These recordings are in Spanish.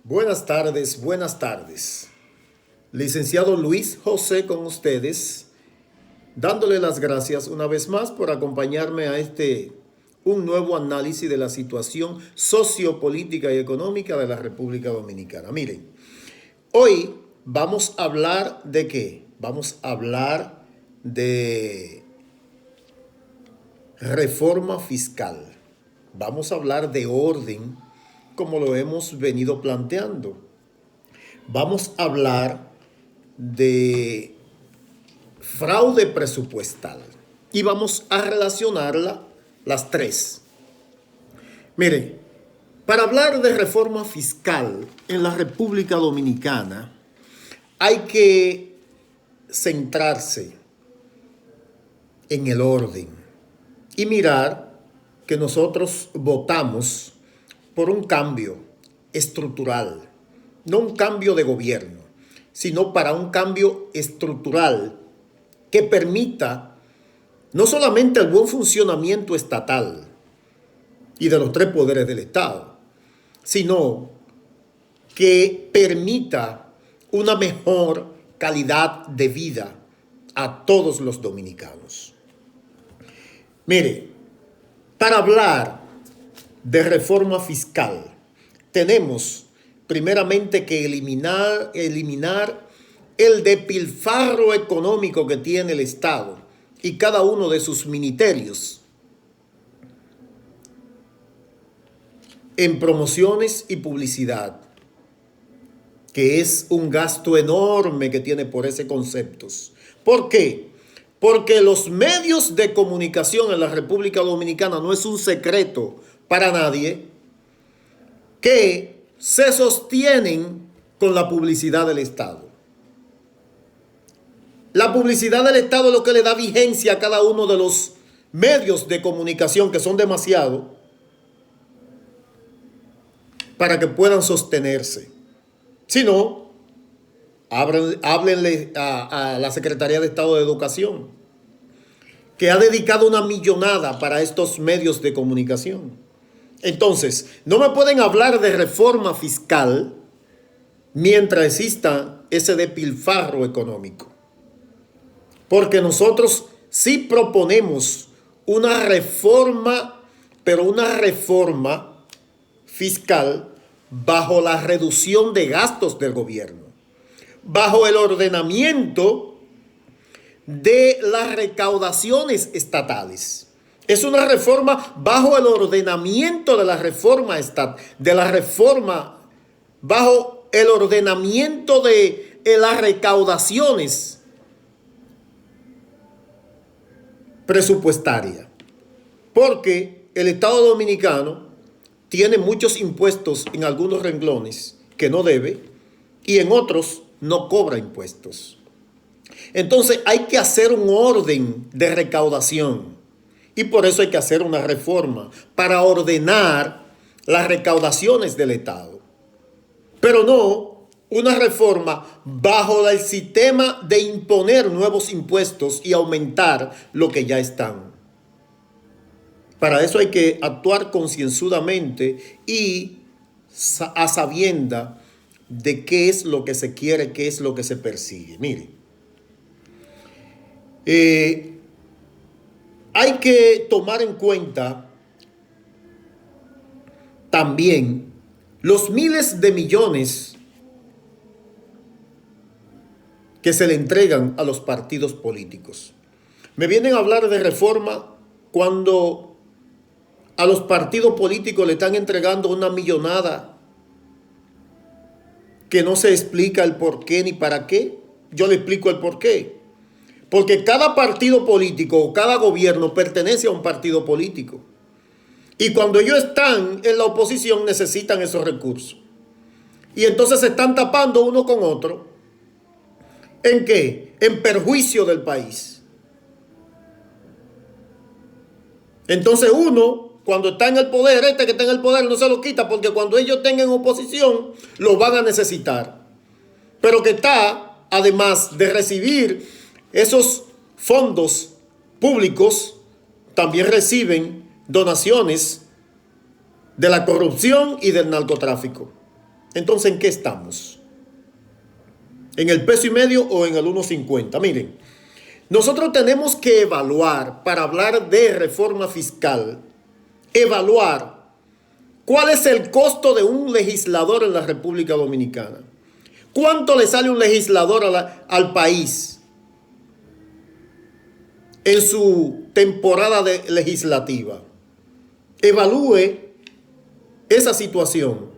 Buenas tardes, buenas tardes. Licenciado Luis José con ustedes, dándole las gracias una vez más por acompañarme a un nuevo análisis de la situación sociopolítica y económica de la República Dominicana. Miren, hoy vamos a hablar de qué? Vamos a hablar de reforma fiscal. Vamos a hablar de orden, como lo hemos venido planteando. Vamos a hablar de fraude presupuestal y vamos a relacionarla las tres. Mire, para hablar de reforma fiscal en la República Dominicana hay que centrarse en el orden y mirar que nosotros votamos por un cambio estructural, no un cambio de gobierno, sino para un cambio estructural que permita no solamente el buen funcionamiento estatal y de los tres poderes del Estado, sino que permita una mejor calidad de vida a todos los dominicanos. Mire, para hablar de reforma fiscal, tenemos primeramente que eliminar el despilfarro económico que tiene el Estado y cada uno de sus ministerios en promociones y publicidad, que es un gasto enorme que tiene por ese concepto. ¿Por qué? Porque los medios de comunicación en la República Dominicana, no es un secreto para nadie, que se sostienen con la publicidad del Estado. La publicidad del Estado es lo que le da vigencia a cada uno de los medios de comunicación, que son demasiados, para que puedan sostenerse. Si no, háblenle a la Secretaría de Estado de Educación, que ha dedicado una millonada para estos medios de comunicación. Entonces, no me pueden hablar de reforma fiscal mientras exista ese despilfarro económico. Porque nosotros sí proponemos una reforma, pero una reforma fiscal bajo la reducción de gastos del gobierno, bajo el ordenamiento de las recaudaciones estatales. Es una reforma bajo el ordenamiento de la reforma estatal, bajo el ordenamiento de las recaudaciones presupuestarias. Porque el Estado Dominicano tiene muchos impuestos en algunos renglones que no debe y en otros no cobra impuestos. Entonces hay que hacer un orden de recaudación y por eso hay que hacer una reforma para ordenar las recaudaciones del Estado. Pero no una reforma bajo el sistema de imponer nuevos impuestos y aumentar lo que ya están. Para eso hay que actuar concienzudamente y a sabienda de qué es lo que se quiere, qué es lo que se persigue. Mire, hay que tomar en cuenta también los miles de millones que se le entregan a los partidos políticos. Me vienen a hablar de reforma cuando a los partidos políticos le están entregando una millonada que no se explica el por qué ni para qué. Yo le explico el por qué. Porque cada partido político o cada gobierno pertenece a un partido político. Y cuando ellos están en la oposición necesitan esos recursos. Y entonces se están tapando uno con otro. ¿En qué? En perjuicio del país. Entonces uno, cuando está en el poder, que está en el poder no se lo quita, porque cuando ellos tengan oposición, lo van a necesitar. Pero que está, además de recibir esos fondos públicos, también reciben donaciones de la corrupción y del narcotráfico. Entonces, ¿en qué estamos? ¿En el peso y medio o en el 1.50? Miren, nosotros tenemos que evaluar, para hablar de reforma fiscal, evaluar cuál es el costo de un legislador en la República Dominicana. ¿Cuánto le sale un legislador al país en su temporada legislativa? Evalúe esa situación.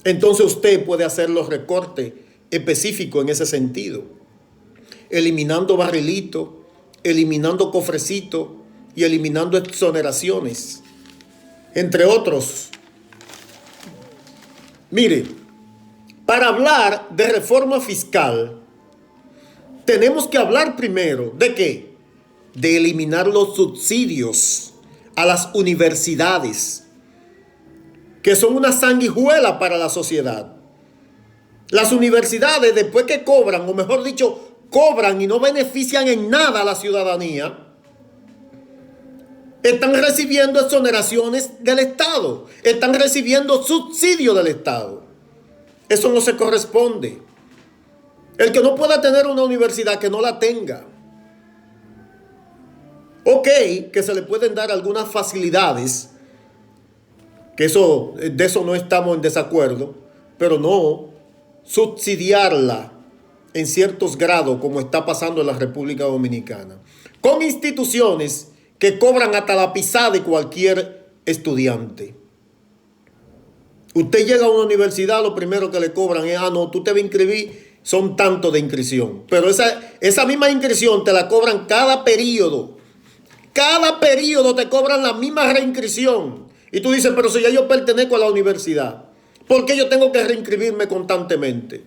Entonces usted puede hacer los recortes específicos en ese sentido, eliminando barrilitos, eliminando cofrecitos y eliminando exoneraciones, entre otros. Mire, para hablar de reforma fiscal, tenemos que hablar primero ¿de qué? De eliminar los subsidios a las universidades, que son una sanguijuela para la sociedad. Las universidades, después que cobran, o mejor dicho, cobran y no benefician en nada a la ciudadanía, están recibiendo exoneraciones del Estado, están recibiendo subsidios del Estado. Eso no se corresponde. El que no pueda tener una universidad, que no la tenga. Ok, que se le pueden dar algunas facilidades, que de eso no estamos en desacuerdo, pero no subsidiarla en ciertos grados como está pasando en la República Dominicana, con instituciones que cobran hasta la pisada de cualquier estudiante. Usted llega a una universidad, lo primero que le cobran es, no, tú te vas a inscribir, son tantos de inscripción, pero esa misma inscripción te la cobran cada periodo. Cada periodo te cobran la misma reinscripción. Y tú dices, pero si ya yo pertenezco a la universidad, ¿por qué yo tengo que reinscribirme constantemente?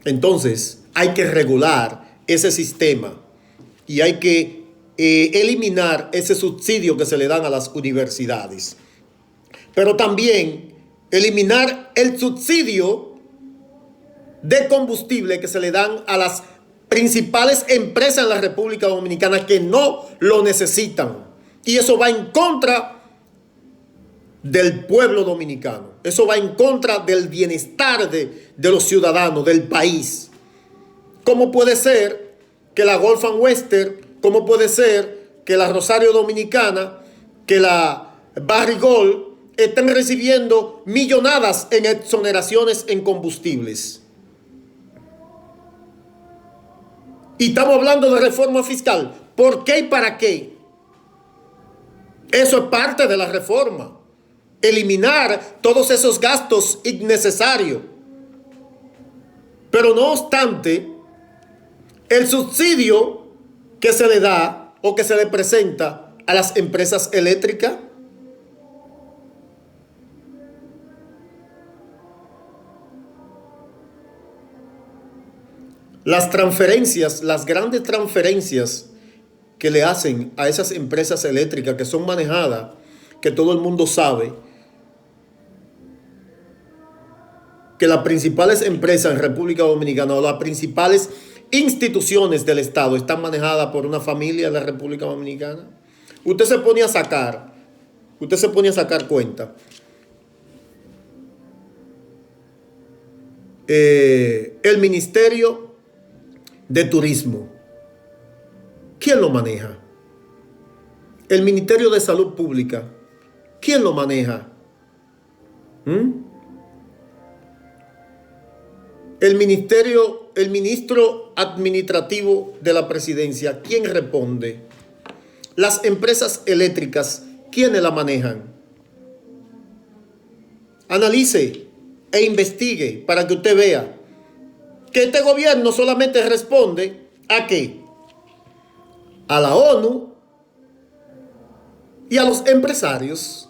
Entonces, hay que regular ese sistema y hay que eliminar ese subsidio que se le dan a las universidades. Pero también eliminar el subsidio de combustible que se le dan a las principales empresas en la República Dominicana que no lo necesitan. Y eso va en contra del pueblo dominicano. Eso va en contra del bienestar de los ciudadanos, del país. ¿Cómo puede ser que la Gulf and Western, cómo puede ser que la Rosario Dominicana, que la Barrigol estén recibiendo millonadas en exoneraciones en combustibles? Y estamos hablando de reforma fiscal. ¿Por qué y para qué? Eso es parte de la reforma. Eliminar todos esos gastos innecesarios. Pero no obstante, el subsidio que se le da o que se le presenta a las empresas eléctricas, las transferencias, las grandes transferencias que le hacen a esas empresas eléctricas que son manejadas, que todo el mundo sabe, que las principales empresas en República Dominicana o las principales instituciones del Estado están manejadas por una familia de la República Dominicana. Usted se pone a sacar cuenta. El Ministerio de Turismo, ¿quién lo maneja? El Ministerio de Salud Pública, ¿quién lo maneja? El ministro administrativo de la presidencia, ¿quién responde? Las empresas eléctricas, ¿quiénes la manejan? Analice e investigue para que usted vea que este gobierno solamente responde ¿a qué? A la ONU y a los empresarios,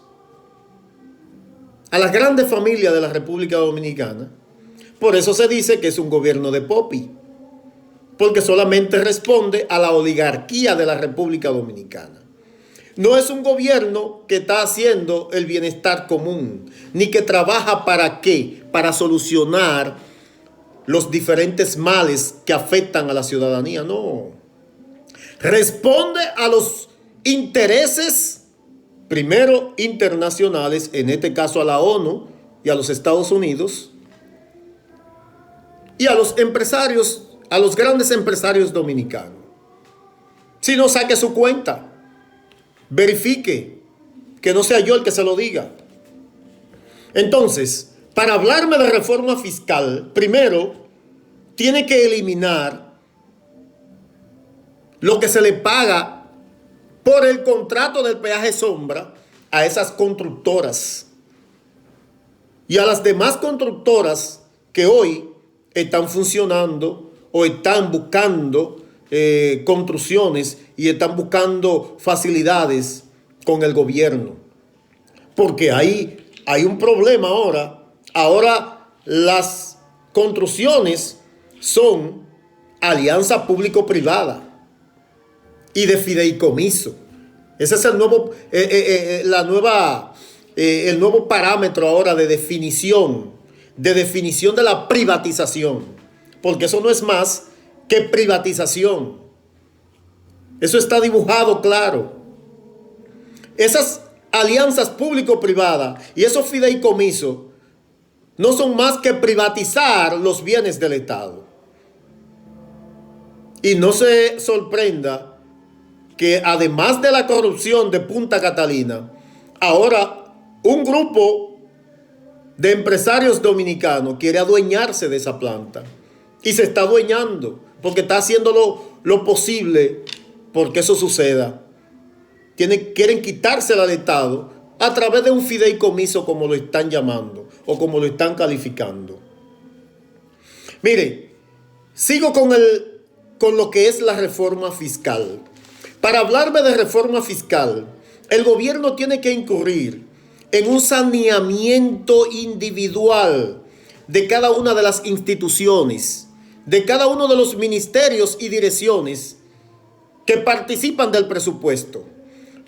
a las grandes familias de la República Dominicana. Por eso se dice que es un gobierno de Popi, porque solamente responde a la oligarquía de la República Dominicana. No es un gobierno que está haciendo el bienestar común, ni que trabaja para qué, para solucionar los diferentes males que afectan a la ciudadanía. No. Responde a los intereses primero internacionales, en este caso a la ONU y a los Estados Unidos, y a los empresarios, a los grandes empresarios dominicanos. Si no, saque su cuenta, verifique, que no sea yo el que se lo diga. Entonces, para hablarme de reforma fiscal, primero tiene que eliminar lo que se le paga por el contrato del peaje sombra a esas constructoras y a las demás constructoras que hoy están funcionando o están buscando construcciones y están buscando facilidades con el gobierno. Porque hay un problema ahora. Ahora las construcciones son alianza público-privada y de fideicomiso. Ese es el nuevo, el nuevo parámetro ahora de definición de la privatización. Porque eso no es más que privatización. Eso está dibujado claro. Esas alianzas público-privadas y esos fideicomisos no son más que privatizar los bienes del Estado. Y no se sorprenda que además de la corrupción de Punta Catalina, ahora un grupo de empresarios dominicanos quiere adueñarse de esa planta. Y se está adueñando porque está haciendo lo posible porque eso suceda. Quieren quitársela al Estado a través de un fideicomiso, como lo están llamando o como lo están calificando. Mire, sigo con lo que es la reforma fiscal. Para hablarme de reforma fiscal, el gobierno tiene que incurrir en un saneamiento individual de cada una de las instituciones, de cada uno de los ministerios y direcciones que participan del presupuesto,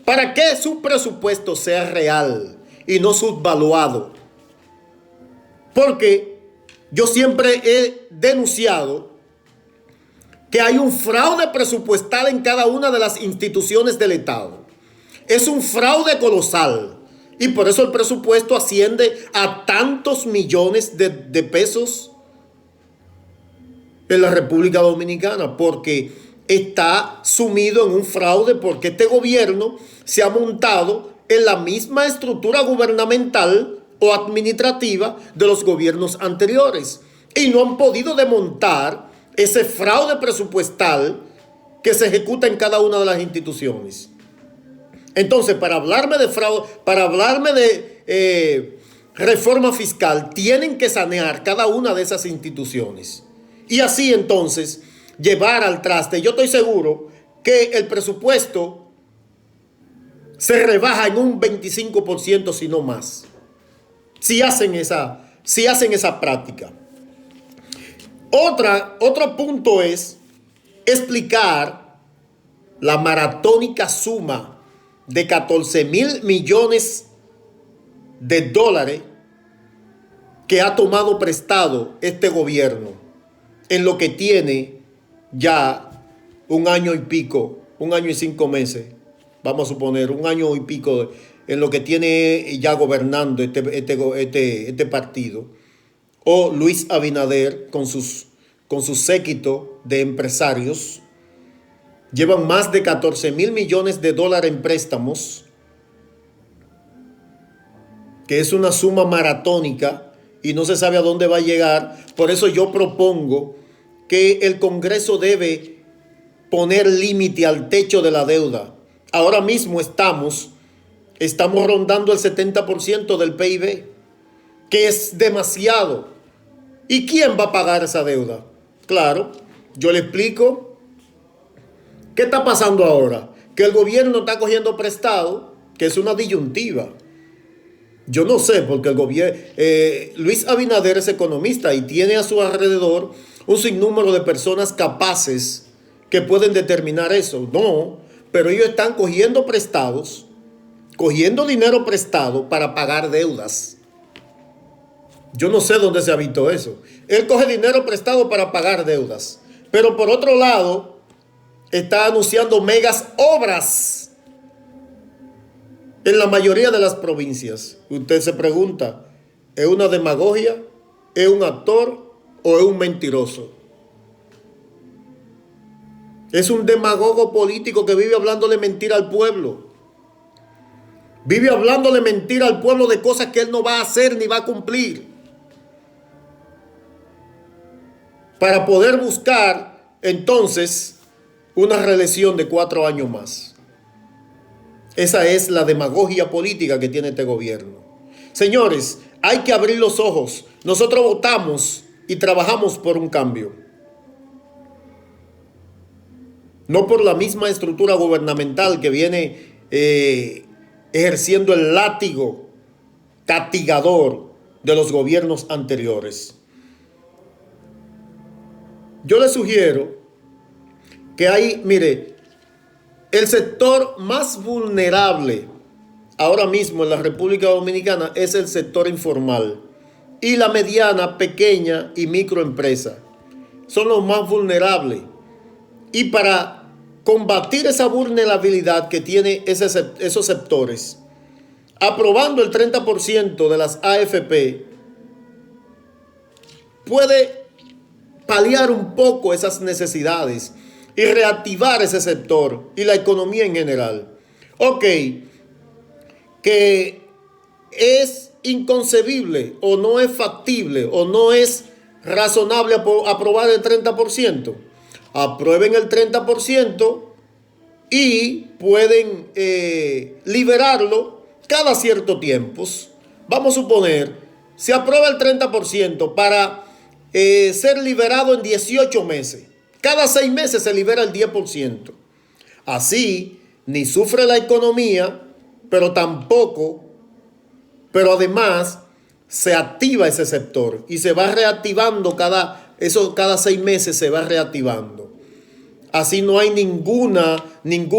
para que su presupuesto sea real y no subvaluado. Porque yo siempre he denunciado que hay un fraude presupuestal en cada una de las instituciones del Estado. Es un fraude colosal y por eso el presupuesto asciende a tantos millones de pesos en la República Dominicana, porque está sumido en un fraude, porque este gobierno se ha montado en la misma estructura gubernamental o administrativa de los gobiernos anteriores y no han podido desmontar ese fraude presupuestal que se ejecuta en cada una de las instituciones. Entonces, para hablarme de fraude, para hablarme de reforma fiscal, tienen que sanear cada una de esas instituciones. Y así entonces llevar al traste. Yo estoy seguro que el presupuesto se rebaja en un 25%, si no más, si hacen esa práctica. Otro punto es explicar la maratónica suma de 14,000 millones de dólares que ha tomado prestado este gobierno en lo que tiene ya un año y pico, un año y 5 meses, vamos a suponer, un año y pico en lo que tiene ya gobernando este partido, o Luis Abinader con su séquito de empresarios. Llevan más de 14,000 millones de dólares en préstamos, que es una suma maratónica y no se sabe a dónde va a llegar. Por eso yo propongo que el Congreso debe poner límite al techo de la deuda. Ahora mismo estamos rondando el 70% del PIB, que es demasiado. ¿Y quién va a pagar esa deuda? Claro, yo le explico. ¿Qué está pasando ahora? Que el gobierno está cogiendo prestado, que es una disyuntiva. Yo no sé, porque el gobierno, Luis Abinader es economista y tiene a su alrededor un sinnúmero de personas capaces que pueden determinar eso. No, pero ellos están cogiendo prestados, cogiendo dinero prestado para pagar deudas. Yo no sé dónde se ha visto eso. Él coge dinero prestado para pagar deudas, pero por otro lado está anunciando megas obras en la mayoría de las provincias. Usted se pregunta, ¿es una demagogia? ¿Es un actor o es un mentiroso? Es un demagogo político que vive hablándole mentira al pueblo. Vive hablándole mentira al pueblo de cosas que él no va a hacer ni va a cumplir. Para poder buscar entonces una reelección de 4 años más. Esa es la demagogia política que tiene este gobierno. Señores, hay que abrir los ojos. Nosotros votamos y trabajamos por un cambio. No por la misma estructura gubernamental que viene ejerciendo el látigo castigador de los gobiernos anteriores. Yo le sugiero que mire, el sector más vulnerable ahora mismo en la República Dominicana es el sector informal y la mediana, pequeña y microempresa. Son los más vulnerables. Y para combatir esa vulnerabilidad que tiene esos sectores, aprobando el 30% de las AFP, puede paliar un poco esas necesidades y reactivar ese sector y la economía en general. Ok, que es inconcebible o no es factible o no es razonable aprobar el 30%. Aprueben el 30% y pueden liberarlo cada cierto tiempo. Vamos a suponer, se aprueba el 30% para ser liberado en 18 meses. Cada 6 meses se libera el 10%. Así, ni sufre la economía, pero además se activa ese sector y se va reactivando cada 6 meses se va reactivando. Así no hay ningún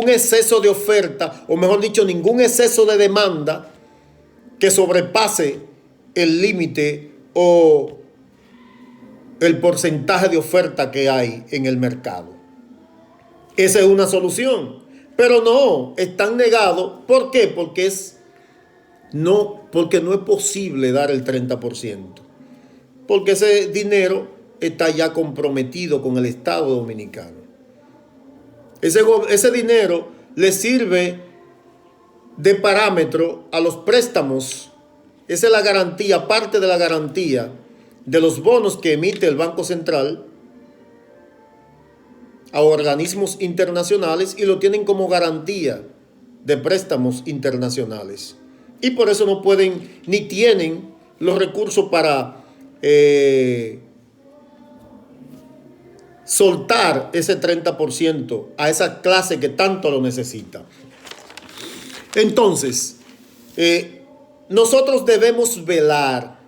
exceso de oferta, o mejor dicho, ningún exceso de demanda que sobrepase el límite o el porcentaje de oferta que hay en el mercado. Esa es una solución. Pero no, están negados. ¿Por qué? Porque no es posible dar el 30%. Porque ese dinero está ya comprometido con el Estado dominicano. Ese dinero le sirve de parámetro a los préstamos. Esa es la garantía, parte de la garantía de los bonos que emite el Banco Central a organismos internacionales y lo tienen como garantía de préstamos internacionales. Y por eso no pueden ni tienen los recursos para soltar ese 30% a esa clase que tanto lo necesita. Entonces, nosotros debemos velar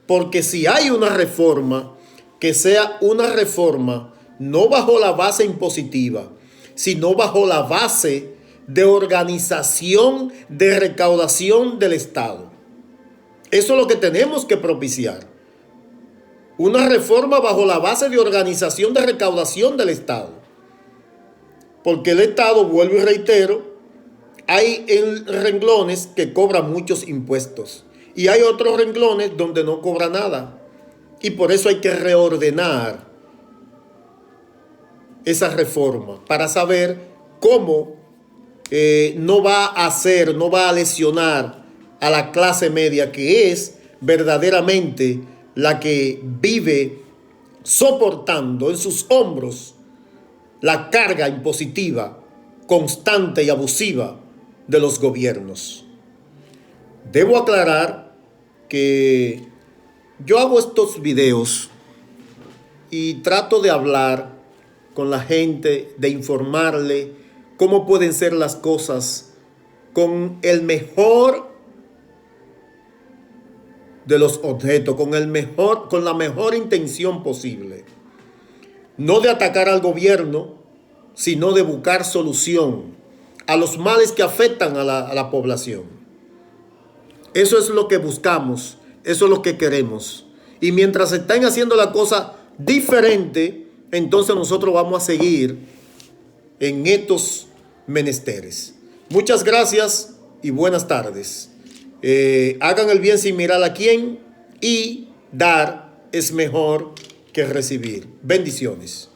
porque si hay una reforma, que sea una reforma no bajo la base impositiva, sino bajo la base de organización de recaudación del Estado. Eso es lo que tenemos que propiciar. Una reforma bajo la base de organización de recaudación del Estado. Porque el Estado, vuelvo y reitero, hay renglones que cobran muchos impuestos y hay otros renglones donde no cobra nada. Y por eso hay que reordenar esa reforma para saber cómo no va a lesionar a la clase media, que es verdaderamente la que vive soportando en sus hombros la carga impositiva constante y abusiva de los gobiernos. Debo aclarar que yo hago estos videos y trato de hablar con la gente, de informarle cómo pueden ser las cosas con el mejor de los objetos, con la mejor intención posible. No de atacar al gobierno, sino de buscar solución a los males que afectan a la población. Eso es lo que buscamos, eso es lo que queremos. Y mientras estén haciendo la cosa diferente, entonces nosotros vamos a seguir en estos menesteres. Muchas gracias y buenas tardes. Hagan el bien sin mirar a quién, y dar es mejor que recibir. Bendiciones.